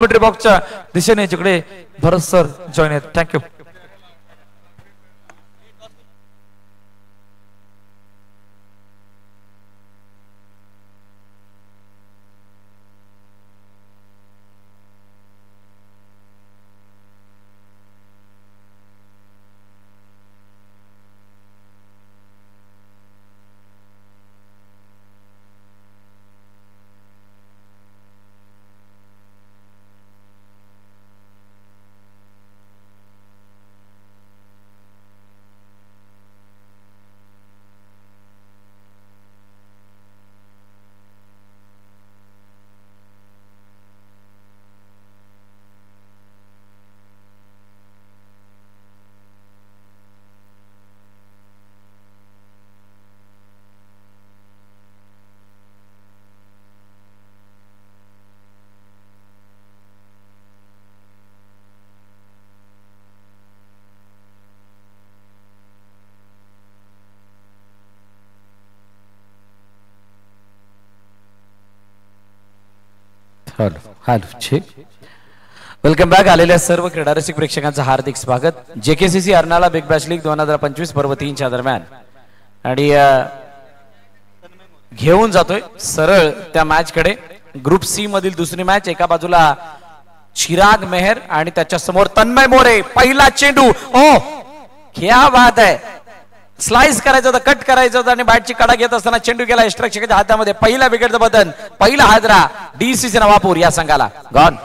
Commentary बॉक्सच्या दिशेने जिकडे Bharat sir join आहेत. थँक्यू. Welcome back. आलेल्या सर्व क्रीडारसिक प्रेक्षकांचं हार्दिक स्वागत. JKCC Arnala big bash league 2025 पर्व 3च्या दरम्यान आणि घेऊन जातोय सरळ त्या मॅच कडे. ग्रुप सी मधील दुसरी मॅच. एका बाजूला चिराग मेहर आणि त्याच्या समोर तन्मय मोरे. पहिला चेंडू. ओ क्या बात आहे. स्लाइस करायचं होतं, कट करायचं होतं आणि बॅटची कडा घेत असताना चेंडू गेला यष्टरक्षकाच्या हातामध्ये. पहिला विकेटचं बटन, पहिला हादरा डीसीसी नवापूर या संघाला. गॉन.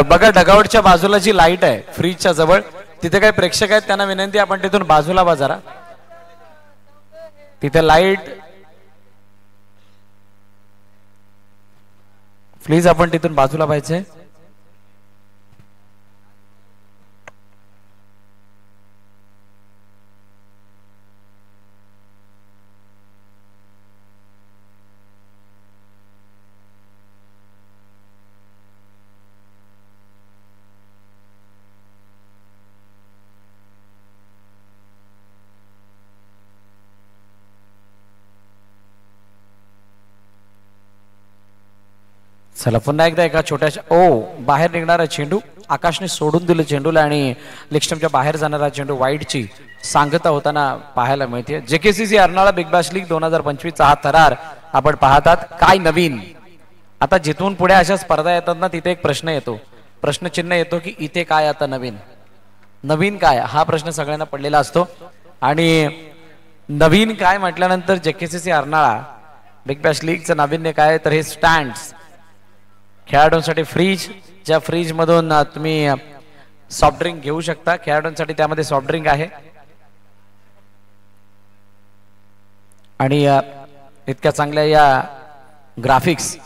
बघा डगआउटच्या बाजूला जी लाईट आहे फ्रीजच्या जवळ, तिथे काही प्रेक्षक आहेत, त्यांना विनंती आपण तिथून बाजूला बाजारा. तिथे लाईट प्लीज आपण तिथून बाजूला पाहिजे. चला पुन्हा एकदा एका छोट्याशा बाहेर निघणारा चेंडू. आकाशने सोडून दिलं चेंडूला आणि लेगस्टंपच्या बाहेर जाणारा चेंडू वाईडची सांगता होताना पाहायला मिळते. JKCC Arnala big bash league 2025 हा थरार आपण पाहतात. काय नवीन. आता जिथून पुढे अशा स्पर्धा येतात ना, तिथे एक प्रश्न येतो, प्रश्नचिन्ह येतो की इथे काय आता नवीन. नवीन काय हा प्रश्न सगळ्यांना पडलेला असतो. आणि नवीन काय म्हटल्यानंतर जेकेसीसी अर्नाळा बिग बॅश लीगचं नाविन्य काय, तर हे स्टँड्स. खेळाडूंसाठी फ्रीज, ज्या फ्रीज मधून तुम्ही सॉफ्ट ड्रिंक घेऊ शकता. खेळाडूंसाठी त्यामध्ये सॉफ्ट ड्रिंक आहे. आणि इतक्या चांगल्या या ग्राफिक्स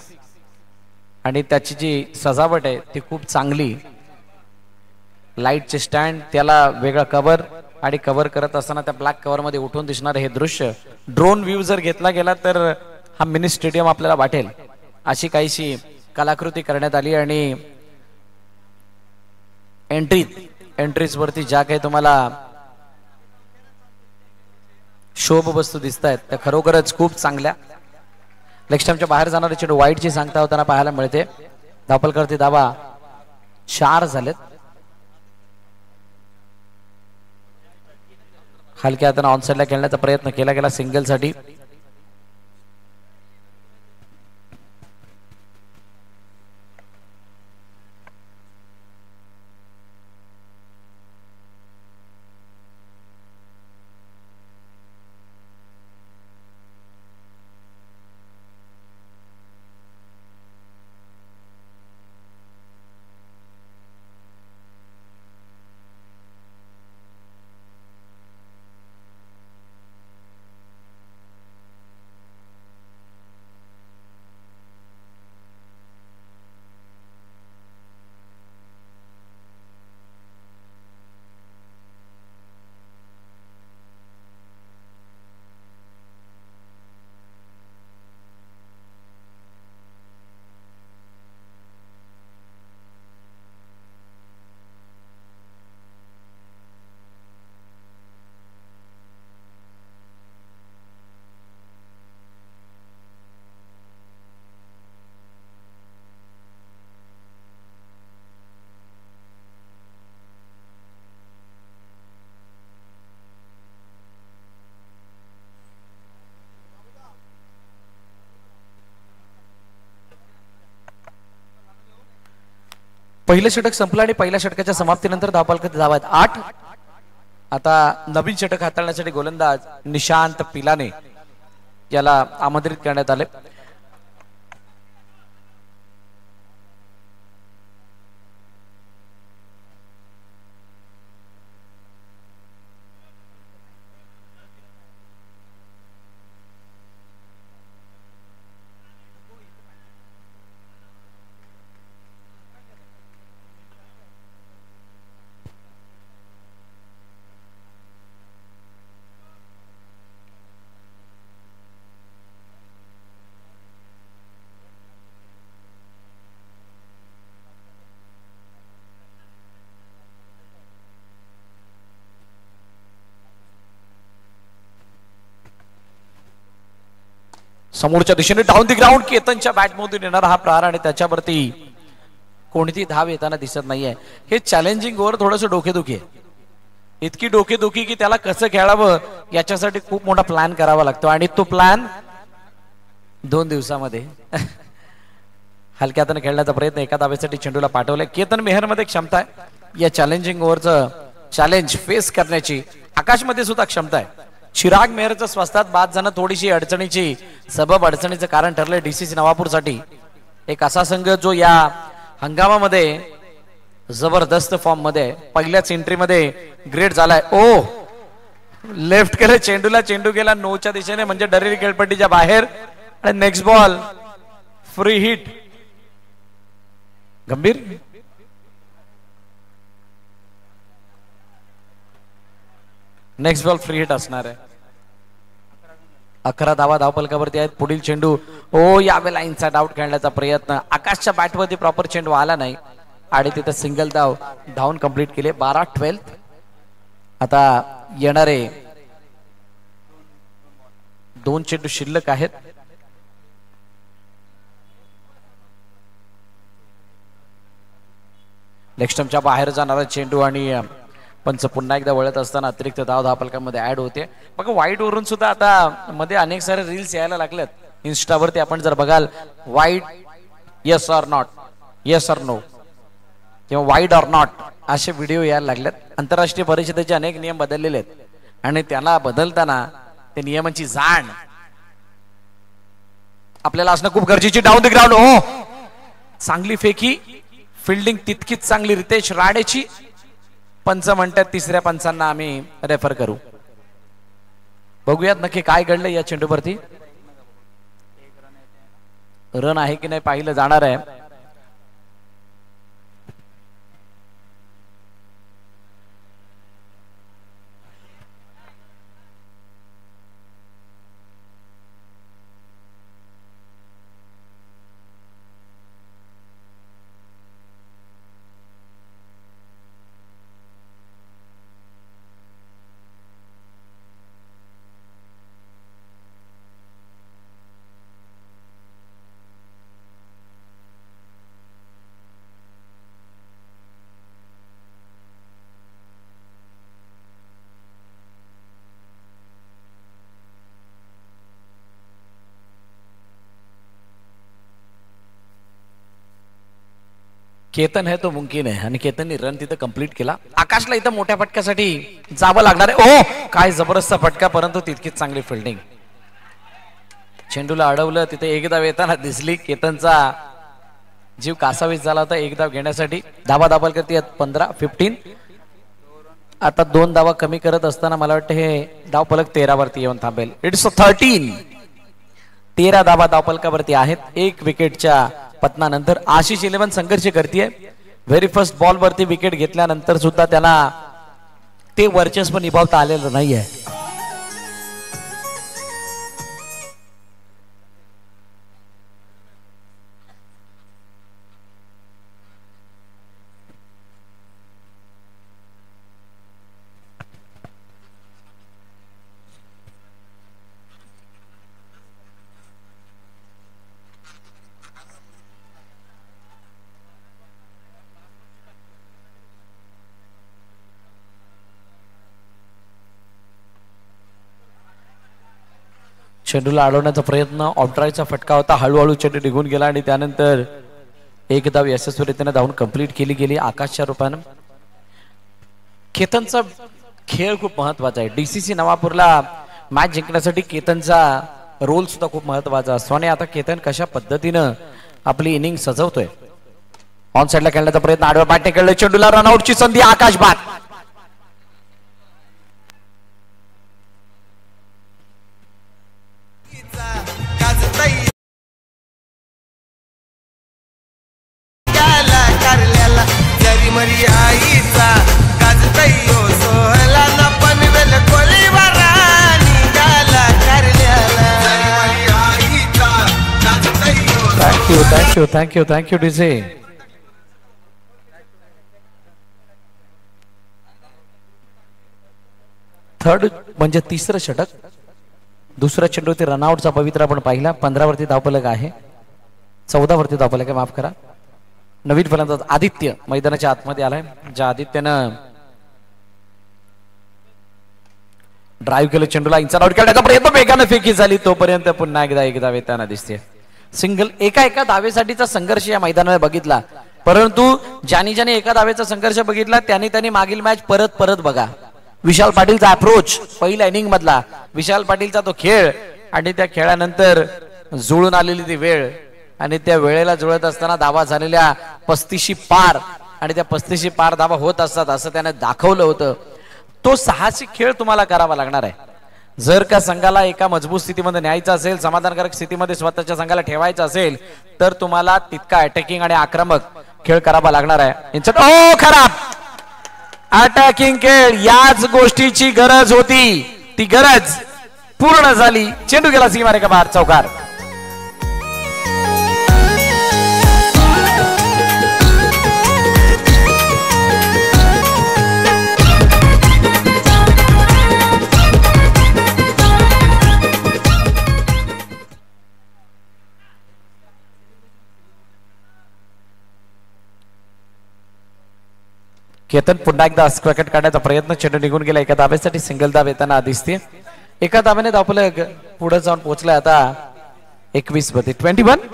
आणि त्याची जी सजावट आहे ती खूप चांगली. लाईटचे स्टँड, त्याला वेगळा कव्हर आणि कव्हर करत असताना त्या ब्लॅक कव्हर मध्ये उठून दिसणारे हे दृश्य. ड्रोन व्ह्यू जर घेतला गेला तर हा मिनी स्टेडियम आपल्याला वाटेल, अशी काहीशी कलाकृती करण्यात आली. आणि एंट्रीज वरती ज्या काही तुम्हाला शोभ वस्तू दिसत आहेत त्या खरोखरच खूप चांगल्या. लेगस्टंपच्या बाहेर जाणारे चेंडू वाईटची सांगता होताना पाहायला मिळते. धावपल करते धावा 4 झालेत. हलक्या हाताने ऑनसाइडला खेळण्याचा प्रयत्न केला गेला सिंगल साठी. पहिलं षटक संपलं आणि पहिल्या षटकाच्या समाप्तीनंतर धावफलकात धावा आहेत 8. आता नवीन षटक हाताळण्यासाठी गोलंदाज निशांत पिलाने याला आमंत्रित करण्यात आले. समोरच्या दिशेने डाऊन दी ग्राउंड केतनच्या बॅटमधून येणारा हा प्रहार आणि त्याच्यावरती कोणती धाव येताना दिसत नाहीये. हे चॅलेंजिंग ओव्हर थोडंसं डोकेदुखी आहे. इतकी डोकेदुखी की त्याला कसं खेळावं याच्यासाठी खूप मोठा प्लॅन करावा लागतो आणि तो प्लॅन 2 दिवसामध्ये हलक्या हाताने खेळण्याचा प्रयत्न एका धावेसाठी चेंडूला पाठवलाय. केतन मेहर मध्ये क्षमता आहे या चॅलेंजिंग ओव्हरचं चॅलेंज फेस करण्याची. आकाशमध्ये सुद्धा क्षमता आहे. चिराग मेहरचं स्वस्तात बाद जाणं थोडीशी अडचणीची सबब अडचणीचं कारण ठरलंय डीसीसी नवापूरसाठी. एक असा संघ जो या हंगामामध्ये जबरदस्त फॉर्म मध्ये पहिल्याच एंट्री मध्ये ग्रेट झालाय. ओ लेफ्ट केले चेंडूला, चेंडू गेला 9च्या दिशेने म्हणजे डरेली खेळपट्टीच्या बाहेर आणि नेक्स्ट बॉल फ्री हिट. गंभीर नेक्स्ट बॉल फ्री हिट असणार आहे. 11 धावा धावफलकावरती आहेत. पुढील चेंडू ओ यावेळेला इनसाइड आउट खेळण्याचा प्रयत्न. आकाशच्या बॅटवरती प्रॉपर चेंडू आला नाही आणि तिथे सिंगल धाव धावून कंप्लीट केले. 12-12. आता येणारे 2 चेंडू शिल्लक आहेत. लेगस्टंपच्या बाहेर जाणारा चेंडू आणि पंच पुन्हा एकदा वळत असताना अतिरिक्त धाव धावफलकामध्ये ऍड होते. बघा वाईट वरून सुद्धा आता मध्ये अनेक सारे रील्स यायला लागलेत इन्स्टावरती. आपण जर बघाल वाईट yes or not, yes or no किंवा वाईट ऑर नॉट असे व्हिडिओ यायला लागलेत. आंतरराष्ट्रीय परिषदेचे अनेक नियम बदललेले आहेत आणि त्याला बदलताना ते नियमांची जाण आपल्याला असणं खूप गरजेची. डाऊन द ग्राउंड हो चांगली फेकी, फिल्डिंग तितकीच चांगली रितेश राडेची. पंच म्हणतात तिसऱ्या पंचांना आम्ही रेफर करू. बघूयात नक्की काय घडलं या चेंडूवरती. रन आहे की नाही पाहिलं जाणार आहे. केतन है तो मुमकिन आहे आणि केतनने रन तिथं कंप्लीट केला. आकाशला इथं मोठ्या फटक्यासाठी जावं लागणार आहे. ओ काय जबरदस्त फटका, परंतु तितकीच चांगली फिल्डिंग. चेंडूला अडवलं तिथे एक धाव येताना दिसली. केतनचा जीव कासावीस झाला होता एक धाव घेण्यासाठी. धावा दाबाल करते 15-15. आता 2 धावा कमी करत असताना मला वाटतं हे धावफलक 13 वरती येऊन थांबेल. इट्स 13. 13 धावा धावफलकावरती आहेत. 1 विकेटच्या पतनानंतर आशिष 11 संघर्ष करतीये. व्हेरी फर्स्ट बॉल वरती विकेट घेतल्यानंतर सुद्धा त्याला ते वर्चस्व निभावता आलेलं नाहीये. चेंडूला अडवण्याचा प्रयत्न, ऑफड्राईव्हचा फटका होता. हळूहळू चेंडू निघून गेला आणि त्यानंतर एक धाव यशस्वीरित्याने धावून कंप्लीट केली गेली आकाशच्या रूपानं. केतनचा खेळ खूप महत्वाचा आहे. डीसीसी नवापूरला मॅच जिंकण्यासाठी केतनचा रोल सुद्धा खूप महत्वाचा असतो आणि आता केतन कशा पद्धतीनं आपली इनिंग सजवतोय. ऑन साइडला खेळण्याचा प्रयत्न, आडव्या बॅटने खेळले, चेंडूला रनआउटची संधी, आकाश बाद. Thank you DJ. थर्ड म्हणजे तिसरं षटक. दुसरा चेंडू ते रनआउटचा पवित्रा आपण पाहिला. 15 वरती धावफलक आहे, 14 वरती धावफलक आहे, माफ करा. नवीन फलंदाज आदित्य मैदानाच्या आतमध्ये आलाय. ज्या आदित्यनं ड्राईव्ह केलं, चेंडूला इन्साइड आउट करण्याचा प्रयत्न, वेगाने फेकी झाली. तोपर्यंत पुन्हा एक धाव येताना दिसते. सिंगल एका धावेसाठीचा संघर्ष या मैदानावर बघितला, परंतु ज्याने एका धावेचा संघर्ष बघितला त्यांनी मागील मॅच परत बघा. विशाल पाटीलचा अप्रोच पहिल्या इनिंग मधला, विशाल पाटीलचा तो खेळ आणि त्या खेळानंतर जुळून आलेली ती वेळ आणि त्या वेळेला जुळत असताना धावा झालेल्या 35 पार आणि त्या 35 पार धावा होत असतात असं त्याने दाखवलं होतं. तो साहसी खेळ तुम्हाला करावा लागणार आहे. जर का संघाला एका मजबूत स्थितीमध्ये न्यायचं असेल, समाधानकारक स्थितीमध्ये स्वतःच्या संघाला ठेवायचं असेल तर तुम्हाला तितका अटॅकिंग आणि आक्रमक खेळ करावा लागणार आहे. ओ खराब अटॅकिंग खेळ, याच गोष्टीची गरज होती, ती गरज पूर्ण झाली. चेंडू गेला सीमारेखा बाहेर, चौकार. केतन पुन्हा एकदा विकेट काढण्याचा प्रयत्न, चेंडू निघून गेला. एका धाब्यासाठी सिंगल धाव येताना दिसते. एका धाब्याने धावफलक पुढे जाऊन पोहोचलाय आता 21 वरती 21.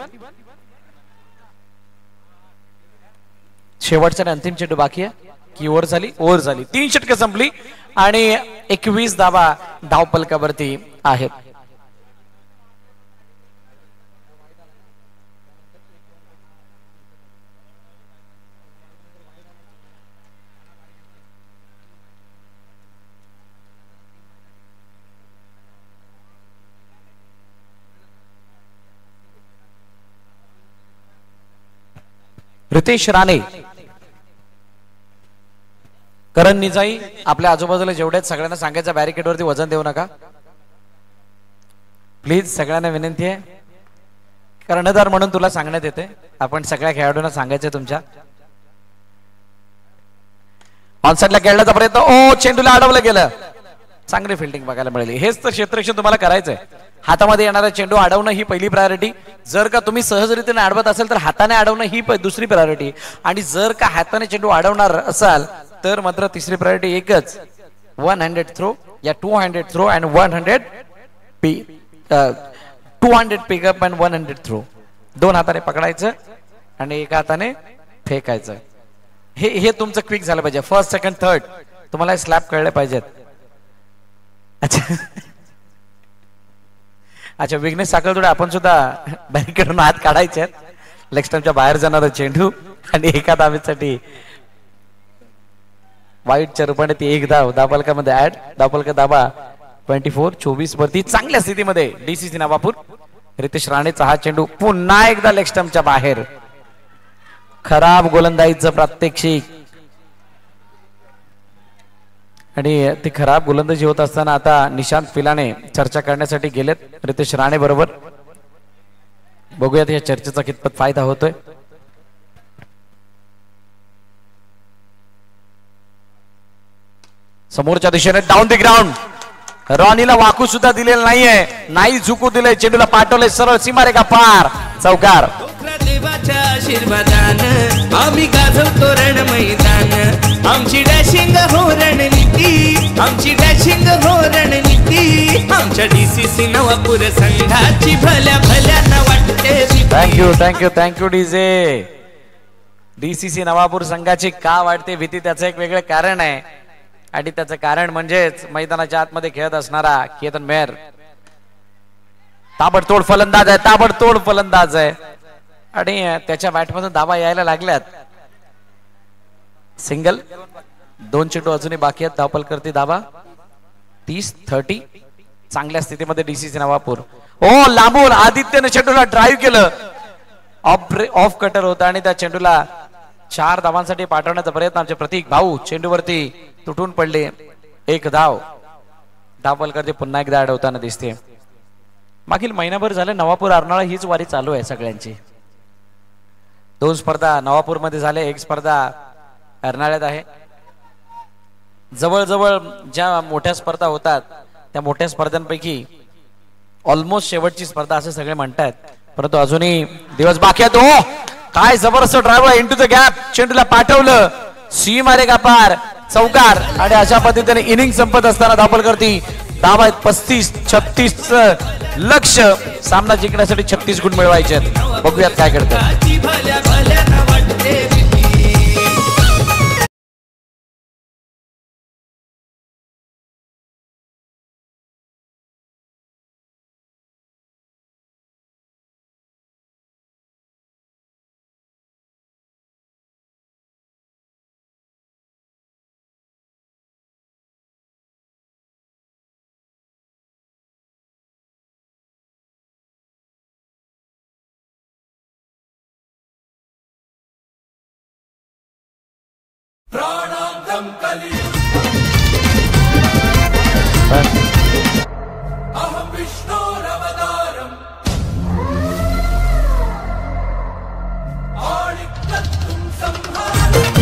शेवटचा आणि अंतिम चेंडू बाकी आहे की ओव्हर झाली. 3 षटके संपली आणि 21 धावा धावफलकावरती आहेत. रितेश राणे, करण निजाई, आपल्या आजूबाजूला जेवढ्यात सगळ्यांना सांगायचं बॅरिकेड वरती वजन देऊ नका प्लीज. सगळ्यांना विनंती आहे, कर्णधार म्हणून तुला सांगण्यात येते, आपण सगळ्या खेळाडूंना सांगायचं तुमच्या. ऑनसाइडला खेळण्याचा प्रयत्न, ओ चेंडूला अडवलं गेलं. चांगली फिल्डिंग बघायला मिळाली. हेच तर क्षेत्ररक्षण तुम्हाला करायचंय. हातामध्ये येणारा चेंडू अडवणं ही पहिली प्रायोरिटी. जर का तुम्ही सहजरितीने अडवत असेल तर हाताने अडवणं ही दुसरी प्रायोरिटी, आणि जर का हाताने चेंडू अडवणार असाल तर मात्र तिसरी प्रायोरिटी एकच, 1 हँडेड थ्रो या 2 handed throw and 100 200 pickup and 100 throw. 2 हाताने पकडायचं आणि एका हाताने फेकायचं. हे तुमचं क्विक झालं पाहिजे. फर्स्ट सेकंड थर्ड तुम्हाला स्लॅप कळले पाहिजेत. अच्छा विघ्नेश साखळतोडे, आपण सुद्धा बॅरिकेडून हात काढायचे आहेत. लेग स्टंपच्या बाहेर जाणारा चेंडू आणि एका धावेसाठी वाईटच्या रूपाने ती एक धाव धावफलकामध्ये ऍड. धावफलक धाबा 24 वरती. चांगल्या स्थितीमध्ये डीसीसी नवापूर. रितेश राणेचा हा चेंडू पुन्हा एकदा लेग स्टंपच्या बाहेर. खराब गोलंदाजीचं प्रात्यक्षिक आणि ती खराब गोलंदाजी होत असताना आता निशांत फिलाने चर्चा करण्यासाठी गेलेत रितेश राणे बरोबर. बघूयात या चर्चेचा कितपत फायदा होतोय. समोरच्या दिशेने डाऊन द ग्राउंड. रॉनीला वाकू सुद्धा दिलेलं नाहीये, नाही झुकू दिले. चेंडूला पाठवले सरळ सीमारेखा पार, चौकार. देवाच्या आशीर्वादानं आम्ही गाजवतो रण मैदान. आमची डॅशिंग हो रणनीती, आमची डॅशिंग हो रणनीती. आमच्या डीसीसी नवापूर संघाची भल्या भल्यानं वाटते. Thank you DJ. डीसीसी नवापूर संघाची का वाढते भीती त्याचं एक वेगळं कारण आहे आणि त्याचं कारण म्हणजेच मैदानाच्या आतमध्ये खेळत असणारा केतन मेहर ताबडतोड फलंदाज आहे, ताबडतोड फलंदाज आहे आणि त्याच्या बॅटमधून धावा यायला लागल्यात. सिंगल, 2 चेंडू अजूनही बाकी आहेत. धावपल करते धावा 30-30. चांगल्या स्थितीमध्ये डीसीसी नवापूर. ओ लांबून आदित्यने चेंडूला ड्राईव्ह केलं, ऑफ कटर होता आणि त्या चेंडूला 4 धावांसाठी पाठवण्याचा प्रयत्न आमचे प्रतीक भाऊ चेंडूवरती तुटून पडले. 1 धाव. धावपल करते पुन्हा एकदा अडवताना दिसते. मागील महिनाभर झाले नवापूर अर्नाळा हीच वारी चालू आहे सगळ्यांची. 2 स्पर्धा नवापूर मध्ये झाले, 1 स्पर्धा अर्नाळ्यात आहे. जवळजवळ ज्या मोठ्या स्पर्धा होतात त्या मोठ्या स्पर्धांपैकी ऑलमोस्ट शेवटची स्पर्धा असे सगळे म्हणतात, परंतु अजूनही दिवस बाकी आहेत. ओ काय जबरदस्त ड्रायव्हर इंटू द गॅप, चेंडूला पाठवलं, सी मारेगा पार, चौकार आणि अशा पद्धतीने इनिंग संपत असताना धावपल करती धावा आहेत 35-36 लक्ष. सामना जिंकण्यासाठी 36 गुण मिळवायचे आहेत. बघूयात काय करतात. प्राणांतम कली अहम विष्णोरवतारम आळिकत्तुम संहारम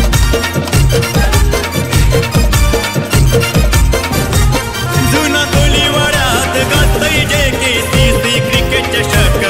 जुना गोलीवाड्यात गाजतय जे केसीसी क्रिकेट चषक.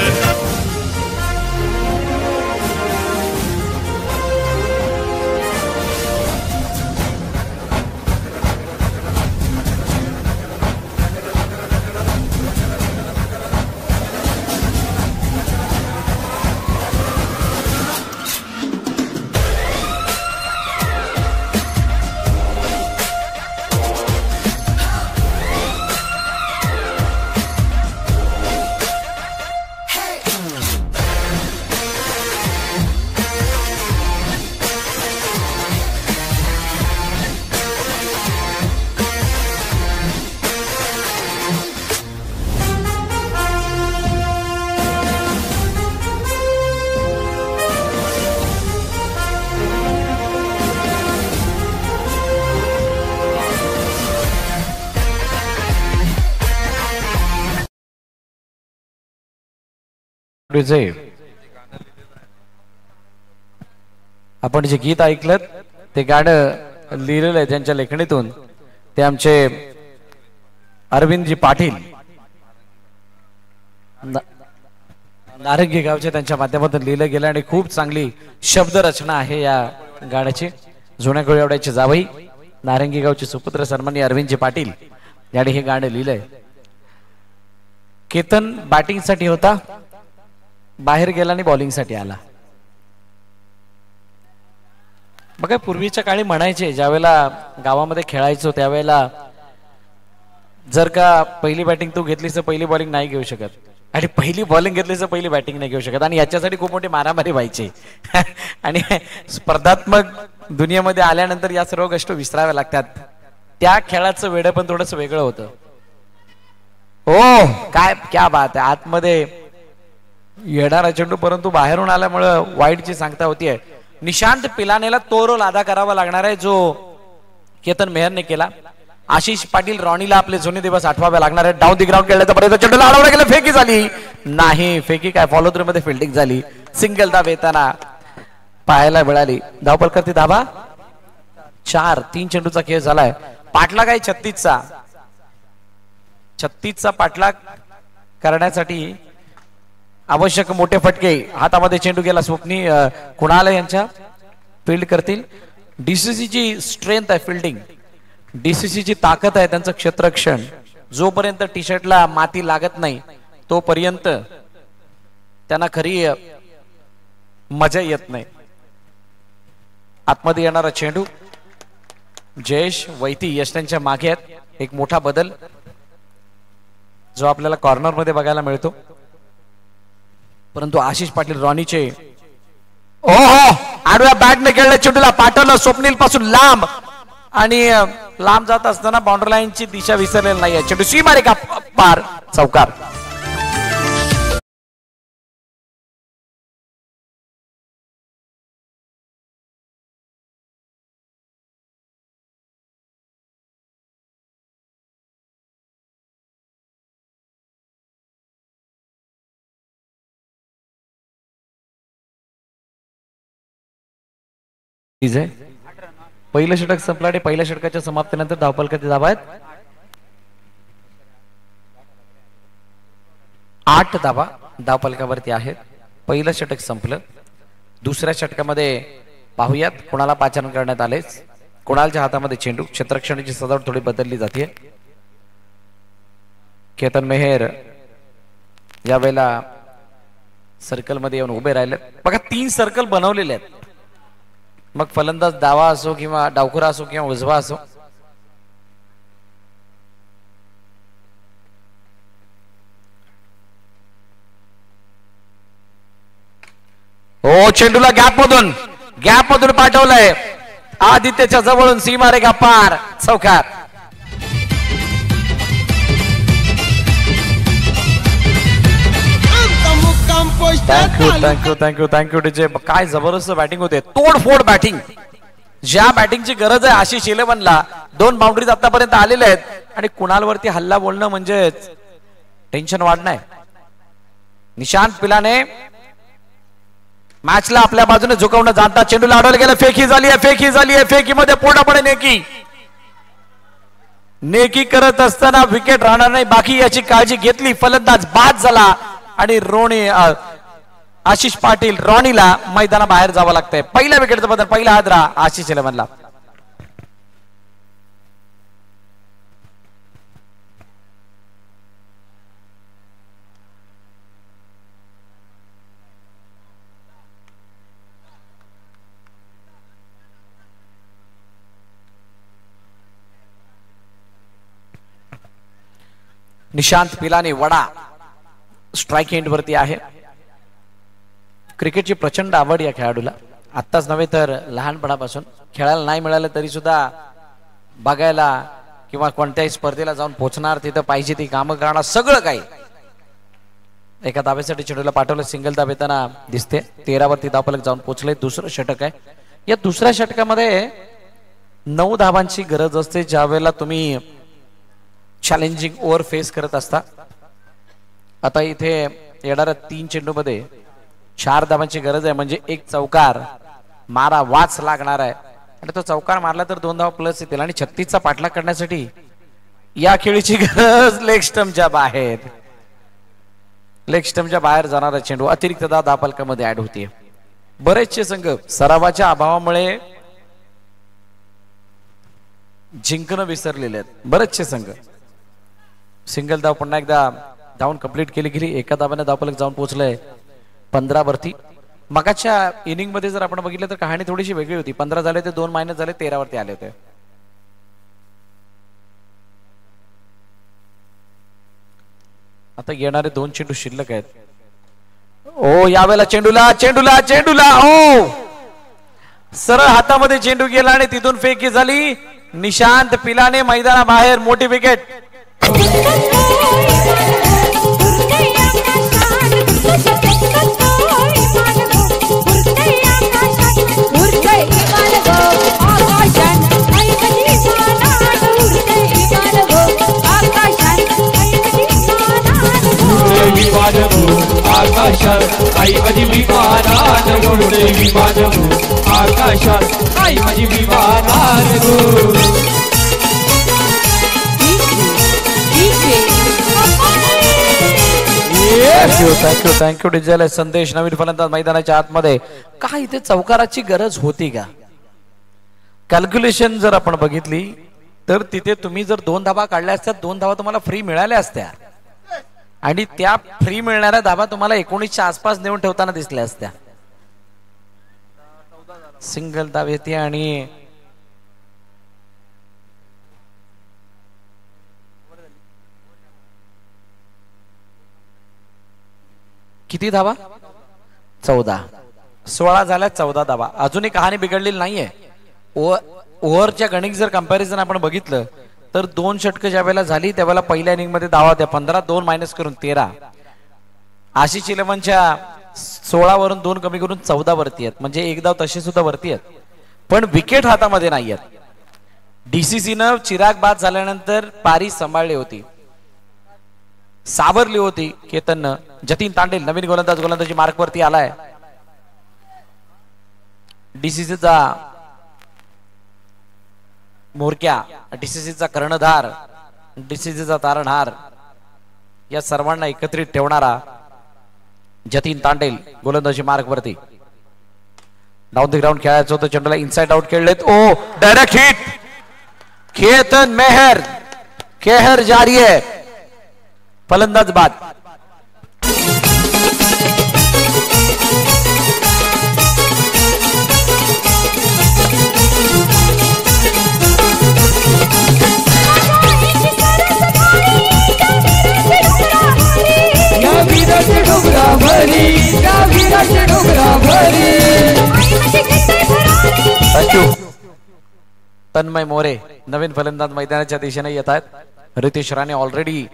आपण जे गीत ऐकलं ते गाणं लिहिलेलं आहे त्यांच्या लेखणीतून, ते आमचे अरविंदजी पाटील नारंगी गावचे त्यांच्या माध्यमातून लिहिलं गेलं आणि खूप चांगली शब्द रचना आहे या गाण्याची. जुन्या गोळेवाड्याचे जावई नारंगी गावचे सुपुत्र सन्माननीय अरविंदजी पाटील यांनी हे गाणं लिहिलंय. केतन बॅटिंग साठी होता, बाहेर गेला आणि बॉलिंग साठी आला. बघा पूर्वीच्या काळी म्हणायचे ज्यावेळेला गावामध्ये खेळायचो त्यावेळेला जर का पहिली बॅटिंग तू घेतलीस तर पहिली बॉलिंग नाही घेऊ शकत, आणि पहिली बॉलिंग घेतलीस तर पहिली बॅटिंग नाही घेऊ शकत, आणि याच्यासाठी खूप मोठी मारामारी व्हायची. आणि स्पर्धात्मक दुनियेमध्ये आल्यानंतर या सर्व गोष्टी विसराव्या लागतात. त्या खेळाचं वेळ पण थोडस वेगळं होतं. ओ काय क्या बात आहे. आतमध्ये येणारा चेंडू परंतु बाहेरून आल्यामुळे वाईडची सांगता होतीये. निशांत पिलानेला तो रोल अदा करावा लागणार आहे जो केतन मेहरने केला. आशिष पाटील रॉनीला आपले जुने दिवस आठवावे लागणार आहेत. डाऊन दी ग्राउंड खेळण्याचा प्रयत्न, चेंडूला अडवला गेला, फेकी झाली नाही. फेकी काय, फॉलो थ्रू मध्ये फिल्डिंग झाली. सिंगल धाव येताना पाहायला मिळाली. धावपल करते धावा 4. 3 चेंडूचा खेळ झालाय. पाठलाग आहे 36चा पाठलाग करण्यासाठी आवश्यक मोठे फटके. हातामध्ये चेंडू गेला. स्वप्नी कुणाल यांच्या फील्ड करतील. डीसीसीची स्ट्रेंथ आहे फिल्डिंग, डीसीसीची ताकद आहे त्यांचं क्षेत्ररक्षण. जोपर्यंत टी शर्टला माती लागत नाही तोपर्यंत त्यांना खरी मजा येत नाही. आतमध्ये येणारा चेंडू जयेश वैती यशनच्या मागे आहेत. एक मोठा बदल जो आपल्याला कॉर्नर मध्ये बघायला मिळतो. परंतु आशिष पाटील रॉनीचे ओहो आडव्या बॅटने खेळल्या चेंडूला पाठवलं स्वप्नील पासून लांब आणि लांब जात असताना बाउंड्री लाईनची दिशा विसरलेली नाहीये. चेंडू सीमारे का पार चौकार. पहिलं षटक संपलं आणि पहिल्या षटकाच्या समाप्तीनंतर धावफलकाचे धावा आहेत 8 धावा धावफलकावरती आहेत. पहिलं षटक संपलं. दुसऱ्या षटकामध्ये पाहूयात कोणाला पाचारण करण्यात आले. कोणालच्या हातामध्ये चेंडू. क्षेत्ररक्षणाची सजावट थोडी बदलली जाते. केतन मेहर यावेळेला सर्कल मध्ये येऊन उभे राहिले. बघा 3 सर्कल बनवलेले आहेत. मग फलंदाज डावा असो किंवा डावखुरा असो किंवा उजवा असो. हो चेंडूला गॅप मधून पाठवलंय. आदित्यच्या जवळून सीमारेखा पार चौकार. Thank you DJ. काय जबरदस्त बॅटिंग होते. तोडफोड बॅटिंग. ज्या बॅटिंगची गरज आहे आशिष 11ला 2 बाउंड्रीज आतापर्यंत आलेल्या आहेत आणि कुणालवरती हल्ला बोलणं म्हणजेच टेन्शन वाढणं. निशांत पिलाने मॅचला आपल्या बाजूने झुकवणं जाणता चेंडूला अडवलं गेलं. फेकी झाली आहे. फेकीमध्ये पोटापुढे नेकी करत असताना विकेट राहणार नाही बाकी याची काळजी घेतली. फलंदाज बाद झाला आणि आशिष पाटील रॉनीला मैदानाबाहेर जावं लागतंय. पहिल्या विकेटचा बदल. पहिला हादरा आशिष 11ला. निशांत पिलाने वडा स्ट्राइक एंड वरती आहे. क्रिकेटची प्रचंड आवड या खेळाडूला. आत्ताच नव्हे तर लहानपणापासून. खेळायला नाही मिळालं तरी सुद्धा बघायला किंवा कोणत्याही स्पर्धेला जाऊन पोहोचणार, तिथं पाहिजे ती कामं करणार, सगळं काही. एका धाब्यासाठी चेंडूला पाठवलं. सिंगल धाव येताना दिसते. 13 वरती धावफलक जाऊन पोहोचले. दुसरं षटक आहे. या दुसऱ्या षटकामध्ये 9 धावांची गरज असते ज्या वेळेला तुम्ही चॅलेंजिंग ओव्हर फेस करत असता. आता इथे येणाऱ्या 3 चेंडूमध्ये 4 धावांची गरज आहे. म्हणजे एक चौकार मारा वाच लागणार आहे आणि तो चौकार मारला तर 2 धावा प्लस येतील. आणि 36चा पाठलाग करण्यासाठी या खेळीची गरज लेग स्टंपच्या बाहेर. लेग स्टंपच्या बाहेर जाणारा चेंडू अतिरिक्त धावफलकामध्ये ऍड होते. बरेचसे संघ सरावाच्या अभावामुळे जिंकणं विसरलेले आहेत. बरेचसे संघ. सिंगल धाव पुन्हा एकदा धावून कंप्लीट केली गेली. एका धावाने धावफलक जाऊन पोहोचलंय 15 वरती. मगाच्या इनिंग मध्ये जर आपण बघितलं तर कहाणी थोडीशी वेगळी होती. 15 झाले ते 2 मायनस झाले, 13 वरती आले होते. आता येणारे 2 चेंडू शिल्लक आहेत. ओ यावेळेला चेंडूला ओ सरळ हातामध्ये चेंडू गेला आणि तिथून फेकी झाली. निशांत पिलाने मैदानाबाहेर. मोठी विकेट. आकाशात आई माझी विमानात उडते. विमान आकाशात आई माझी विमानात थँक्यू डिझेल. संदेश नवीन फलंदाज मैदानाच्या आतमध्ये. काय इथे चौकाराची गरज होती का? कॅल्क्युलेशन जर आपण बघितली तर तिथे तुम्ही जर 2 धावा काढल्या असत्या, 2 धावा तुम्हाला फ्री मिळाल्या असत्या आणि त्या फ्री मिळणाऱ्या धावा तुम्हाला 19च्या आसपास नेऊन ठेवताना दिसल्या असत्या. सिंगल धाव येते आणि किती धावा 14. 16 झाल्या 14 धावा. अजूनही कहाणी बिघडलेली नाहीये. ओव्हरच्या गणित जर कंपॅरिझन आपण बघितलं तर 2 षटकं ज्या वेळेला झाली त्यावेळेला पहिल्या इनिंग मध्ये धावा होत्या 15, 2 मायनस करून 13. आशिष इलेव्हनच्या 16 वरून 2 कमी करून 14 वरती आहेत. म्हणजे एक धाव तशी सुद्धा वरती आहेत पण विकेट हातामध्ये नाही आहेत. डीसीसीनं चिराग बाद झाल्यानंतर पारी सांभाळली होती, सावरली होती केतननं. जतीन तांडेल नवीन गोलंदाजी मार्क वरती आलाय. डीसीसीचा मोरक्या, डीसीसीचा कर्णधार, डीसीसीचा तारणहार या सर्वांना एकत्रित ठेवणारा जतीन तांडेल गोलंदाजी मार्क वरती. डाऊन द ग्राउंड खेळायचं होतं, चेंडूला इनसाइड आउट खेळलेत. ओ डायरेक्ट हिट. केतन मेहर केहर जारी आहे. फलंदाज बाद. तन्मय मोरे नवीन फलंदाज मैदानाच्या दिशेने येत आहेत. रितेश राणे ऑलरेडी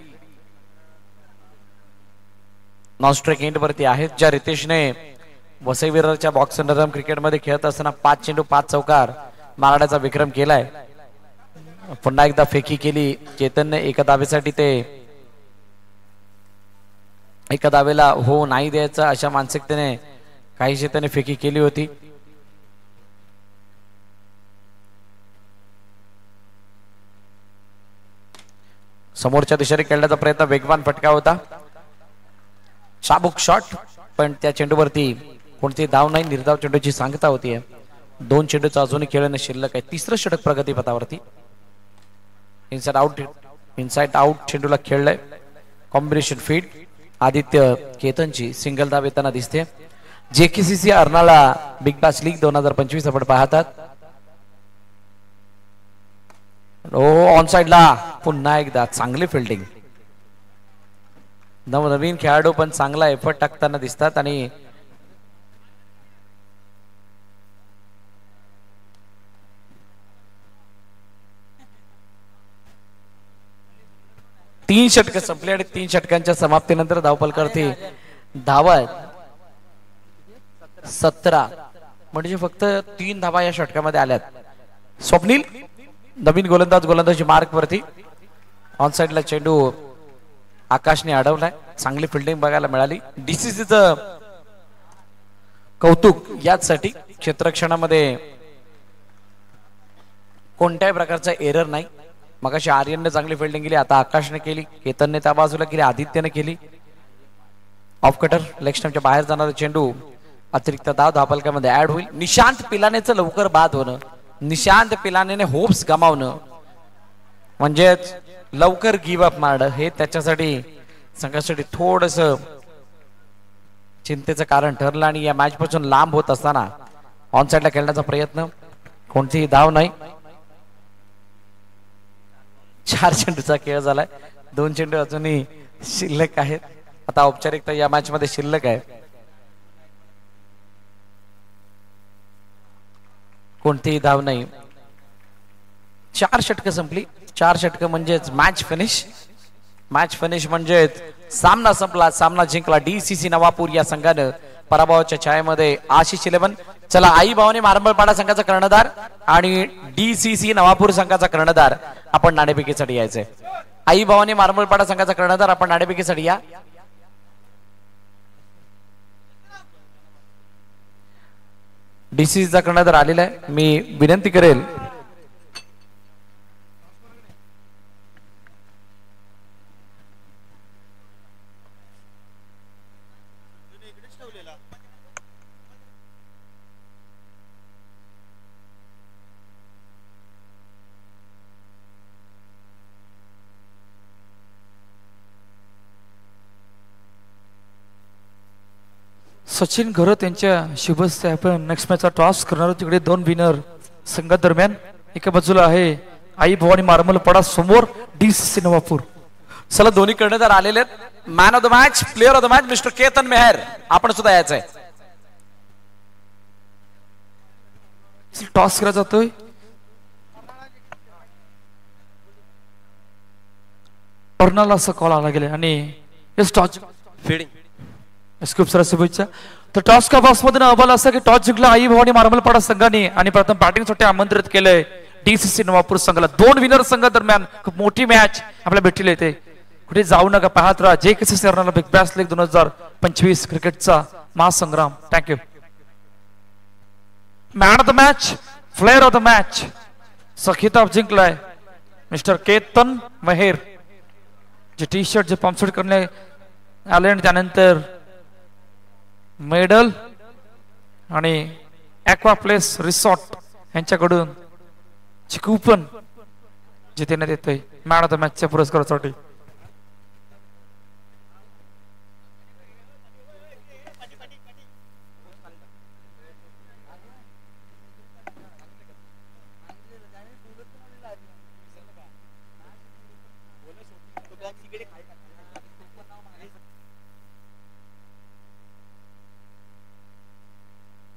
नॉनस्ट्राइक एंड वरती आहेत. ज्या रितेशने वसई विरारच्या बॉक्स अंडरआर्म क्रिकेटमध्ये खेळत असताना 5 चेंडू 5 चौकार मारण्याचा विक्रम केलाय. पुन्हा एकदा फेकी केली चेतनने. एका धावेसाठी ते एका धावेला हो नाही द्यायचं अशा मानसिकतेने काहीशी त्याने फेकी केली होती. समोरच्या दिशेने खेळण्याचा प्रयत्न, वेगवान फटका होता, चाबूक शॉट, पण त्या चेंडूवरती कोणती धाव नाही. निर्धाव चेंडूची सांगता होती. 2 चेंडूचा अजूनही खेळणं शिल्लक आहे. 3रं षटक प्रगतीपथावरती. इनसाइड आउट चेंडूला खेळलंय. Combination feed. आदित्य केतनची सिंगल धाव येताना दिसते. JKCC Arnala big bash league 2025 आपण पाहतात. ऑन साइडला पुन्हा एकदा चांगली फिल्डिंग. नवीन खेळाडू पण चांगला एफर्ट टाकताना दिसतात आणि तीन षटक संपले आणि 3 षटकांच्या समाप्तीनंतर धावफलकावरती धावा आहेत 17. म्हणजे फक्त 3 धावा या षटकामध्ये आल्यात. स्वप्नील नवीन गोलंदाजी मार्क वरती. ऑन साइडला चेंडू आकाशने अडवलाय. चांगली फिल्डिंग बघायला मिळाली. डीसीसीचं कौतुक याचसाठी क्षेत्ररक्षणामध्ये कोणत्याही प्रकारचा एरर नाही. मगाशी आर्यनने चांगली फिल्डिंग केली, आता आकाशने केली, केतनने त्या बाजूला केली, आदित्यने केली. ऑफ कटर लेग स्टंपच्या बाहेर जाणारा चेंडू अतिरिक्त धावफलकामध्ये ऍड होईल. निशांत पिलानेचं लवकर बाद होणं, निशांत पिलानेने होप्स गमावणं म्हणजेच लवकर गिव्ह अप मारणं हे त्याच्यासाठी संघासाठी थोडस चिंतेचं कारण ठरलं. आणि या मॅच पासून लांब होत असताना ऑन साइडला खेळण्याचा प्रयत्न, कोणतीही धाव नाही. 4 चेंडूचा खेळ झालाय. 2 चेंडू अजूनही शिल्लक आहेत. आता औपचारिकता या मॅच मध्ये शिल्लक आहे. कोणतीही धाव नाही. 4 षटकं संपली. 4 षटकं म्हणजेच मॅच फिनिश. मॅच फिनिश म्हणजेच सामना संपला, सामना जिंकला. डीसीसी नवापूर या संघानं पराभवाच्या छायेमध्ये आशिष इलेव्हन. चला आई भावाने मारंबळपाडा संघाचा कर्णधार आणि डीसीसी नवापूर संघाचा कर्णधार आपण नाणेफेकीसाठी यायचंय. आई भावाने मारंबळपाडा संघाचा कर्णधार आपण नाणेफेकीसाठी या. डीसीसीचा कर्णधार आलेला आहे. मी विनंती करेल सचिन घरत यांच्या शुभस्ते आपण नेक्स्ट मॅचचा टॉस करणार आहोत. तिकडे 2 विनर संघादरम्यान. एका बाजूला आहे आई भवानी मारमलपाडा, समोर डीसीसी नवापूर. चला दोन्ही कर्णधार आलेले आहेत. Man of the match, player of the match mister Ketan Mehar, आपण सुद्धा यायचंय. टॉस केला जातोय. अर्नाला असा कॉल आला गेला आणि टॉस फिडिंग खूप साऱ्या शुभेच्छा. तर टॉस का बॉक्स मध्ये अहवाल असा की टॉस जिंकला आई भवानी मारमलपाडा संघाने आणि प्रथम बॅटिंगसाठी आमंत्रित केलंय डीसीसी नवापूर संघाला. 2 विनर संघादरम्यान खूप मोठी मॅच आपल्याला भेटली येते. कुठे जाऊ नका, पाहत राहा JKCC Arnala big bash league 2025 क्रिकेटचा महासंग्राम. Thank you. Man of the match, player of the match चा खिताब जिंकलाय मिस्टर केतन मेहर. जे टी शर्ट जे पंपशर्ट करण्यात आले आणि त्यानंतर मेडल आणि ॲक्वा प्लेस रिसॉर्ट यांच्याकडून कूपन जे देण्यात येतंय मॅन ऑफ द मॅचच्या पुरस्कारासाठी.